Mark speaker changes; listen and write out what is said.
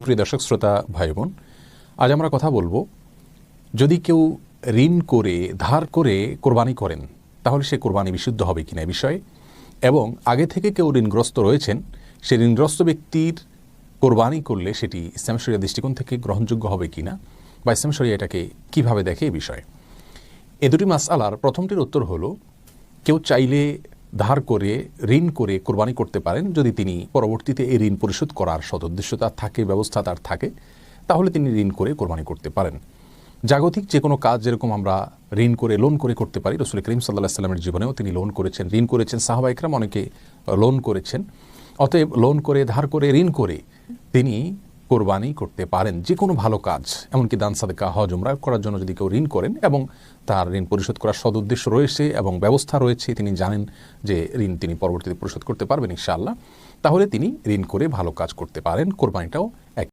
Speaker 1: প্রিয় দর্শক শ্রোতা ভাই বোন, আজ আমরা কথা বলবো, যদি কেউ ঋণ করে ধার করে কোরবানি করেন তাহলে সে কোরবানি বিশুদ্ধ হবে কিনা এই বিষয়ে, এবং আগে থেকে কেউ ঋণগ্রস্ত রয়েছেন, সে ঋণগ্রস্ত ব্যক্তির কোরবানি করলে সেটি ইসলাম শরিয়া দৃষ্টিকোণ থেকে গ্রহণযোগ্য হবে কিনা বা ইসলাম শরিয়া এটাকে কিভাবে দেখে এই বিষয়ে। এ দুটি মাসআলার প্রথমটির উত্তর হলো, কেউ চাইলে ধার করে ঋণ করে কোরবানি করতে পারেন যদি তিনি পরবর্তীতে এই ঋণ পরিশোধ করার সদুদ্দেশ্য তার থাকে, ব্যবস্থা তার থাকে, তাহলে তিনি ঋণ করে কোরবানি করতে পারেন। জাগতিক যে কোনো কাজ যেরকম আমরা ঋণ করে লোন করে করতে পারি, রাসূল করিম সাল্লাল্লাহু আলাইহি ওয়াসাল্লামের জীবনেও তিনি লোন করেছেন, ঋণ করেছেন, সাহাবা ইকরাম অনেকে লোন করেছেন। অতএব লোন করে ধার করে ঋণ করে তিনি কোরবানি করতে পারেন যে কোনো ভালো কাজ, এমনকি দান সাদকা হজ উমরা করার জন্য যদি কেউ ঋণ করেন এবং তার ঋণ পরিশোধ করার সদুদ্দেশ্য রয়েছে এবং ব্যবস্থা রয়েছে, তিনি জানেন যে ঋণ তিনি পরবর্তীতে পরিশোধ করতে পারবেন ইনশাআল্লাহ, তাহলে তিনি ঋণ করে ভালো কাজ করতে পারেন, কোরবানিটাও